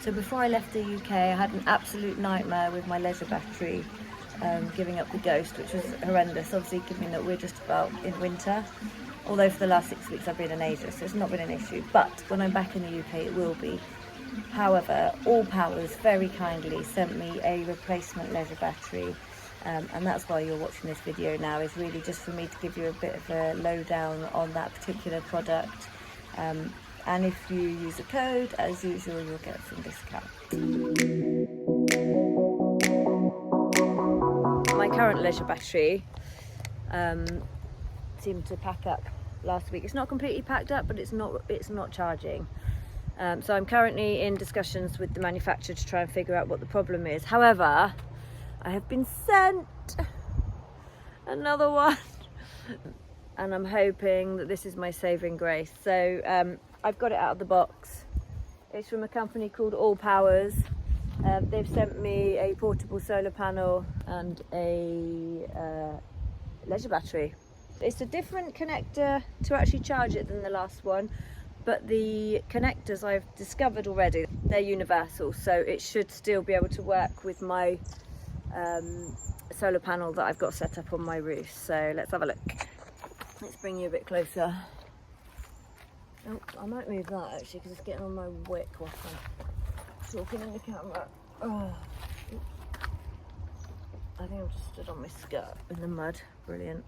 So before I left the UK, I had an absolute nightmare with my leisure battery giving up the ghost, which was horrendous, obviously given that we're just about in winter. Although for the last 6 weeks I've been in Asia, so it's not been an issue. But when I'm back in the UK, it will be. However, ALLPOWERS very kindly sent me a replacement leisure battery. And that's why you're watching this video now, is really just for me to give you a bit of a lowdown on that particular product. And if you use a code, as usual, you'll get some discount. My current leisure battery seemed to pack up last week. It's not completely packed up, but it's not charging. So I'm currently in discussions with the manufacturer to try and figure out what the problem is. However, I have been sent another one, and I'm hoping that this is my saving grace. So I've got it out of the box. It's from a company called ALLPOWERS. They've sent me a portable solar panel and a leisure battery. It's a different connector to actually charge it than the last one, but the connectors I've discovered already, they're universal, so it should still be able to work with my solar panel that I've got set up on my roof. So let's have a look. Let's bring you a bit closer. Oh, I might move that actually because it's getting on my wick whilst I'm talking in the camera. Oh. I think I've just stood on my skirt in the mud. Brilliant.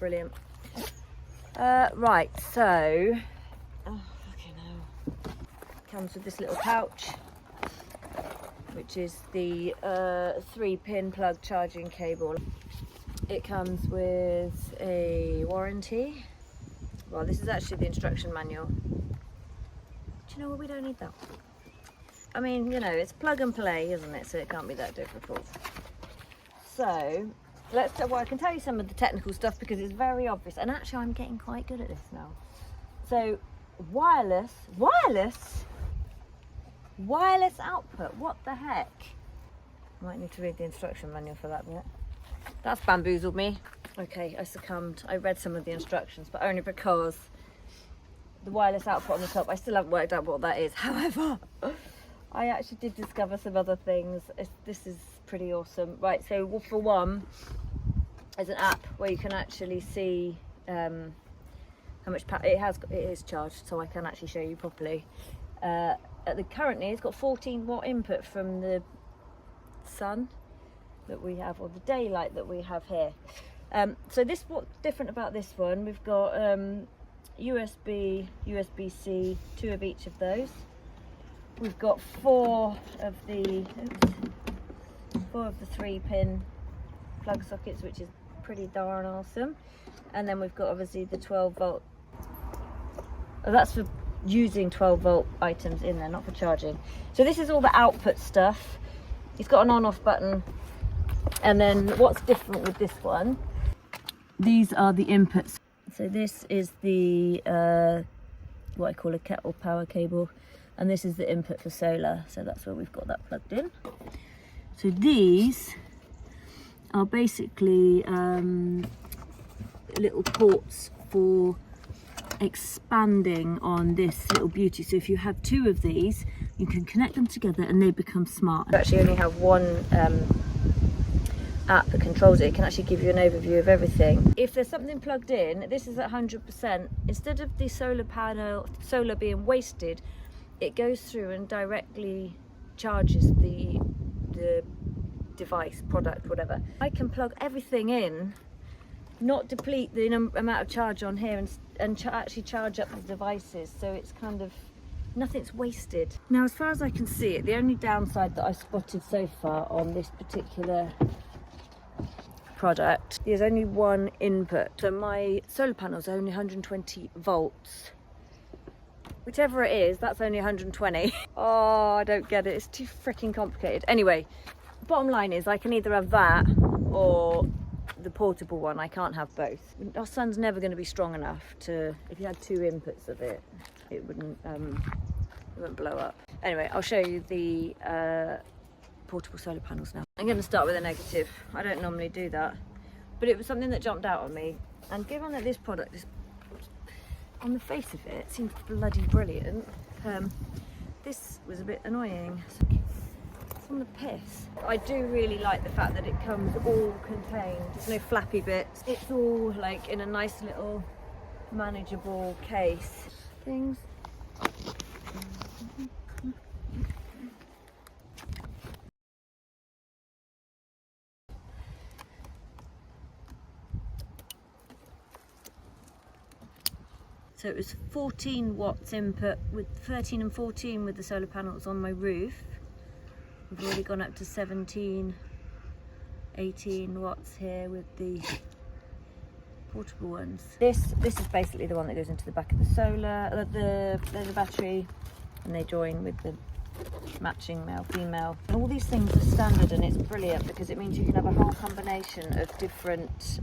Brilliant. Right, so fucking hell. Comes with this little pouch, which is the 3-pin plug charging cable. It comes with a warranty. Well, this is actually the instruction manual. Do you know what? We don't need that. I mean, you know, it's plug and play, isn't it? So it can't be that difficult. So well, I can tell you some of the technical stuff because it's very obvious, and actually I'm getting quite good at this now. So wireless output, what the heck? Might need to read the instruction manual for that bit. That's bamboozled me. Okay, I succumbed. I read some of the instructions, but only because the wireless output on the top, I still haven't worked out what that is. However, I actually did discover some other things. This is pretty awesome. Right, so for one, there's an app where you can actually see how much power it is charged, so I can actually show you properly. Currently it's got 14-watt input from the sun that we have, or the daylight that we have here. So what's different about this one, we've got USB, USB-C, 2 of each of those. We've got 4 of the 3-pin plug sockets, which is pretty darn awesome. And then we've got obviously the 12-volt. Oh, that's for using 12-volt items in there, not for charging. So this is all the output stuff. It's got an on-off button. And then what's different with this one, these are the inputs. So this is the what I call a kettle power cable, and this is the input for solar, so that's where we've got that plugged in. So these are basically little ports for expanding on this little beauty. So if you have 2 of these, you can connect them together and they become smart. You actually only have one app that controls it. It can actually give you an overview of everything. If there's something plugged in, this is at 100%. Instead of the solar being wasted, it goes through and directly charges the device, product, whatever. I can plug everything in, not deplete the amount of charge on here, and actually charge up the devices, so it's kind of, nothing's wasted. Now, as far as I can see it, the only downside that I've spotted so far on this particular product, there's only one input. So my solar panel's only 120 volts. Whichever it is, that's only 120. Oh, I don't get it. It's too freaking complicated. Anyway, bottom line is I can either have that or the portable one. I can't have both. Our sun's never going to be strong enough to, if you had 2 inputs of it, it wouldn't blow up. Anyway, I'll show you the portable solar panels now. I'm going to start with a negative. I don't normally do that, but it was something that jumped out on me, and given that this product is, on the face of it, seems bloody brilliant, this was a bit annoying. It's on the piss. I do really like the fact that it comes all contained. There's no flappy bits. It's all like in a nice little manageable case. Things. So it was 14 watts input with 13 and 14 with the solar panels on my roof. We've already gone up to 17, 18 watts here with the portable ones. This is basically the one that goes into the back of the solar, there's a battery, and they join with the matching male female. And all these things are standard, and it's brilliant because it means you can have a whole combination of different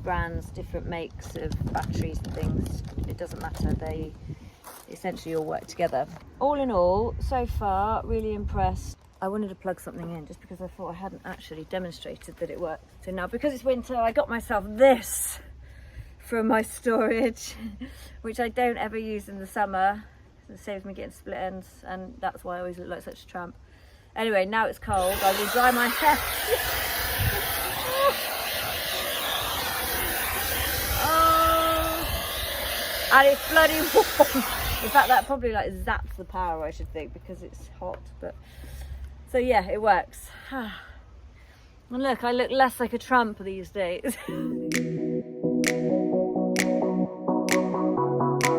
brands, different makes of batteries and things. It doesn't matter, they essentially all work together. All in all, so far, really impressed. I wanted to plug something in just because I thought I hadn't actually demonstrated that it worked. So now, because it's winter, I got myself this from my storage, which I don't ever use in the summer. It saves me getting split ends, and that's why I always look like such a tramp. Anyway, now it's cold, I will dry my hair. Oh, and it's bloody warm. In fact, that probably like zaps the power, I should think, because it's hot. But so yeah, it works. And look, I look less like a tramp these days.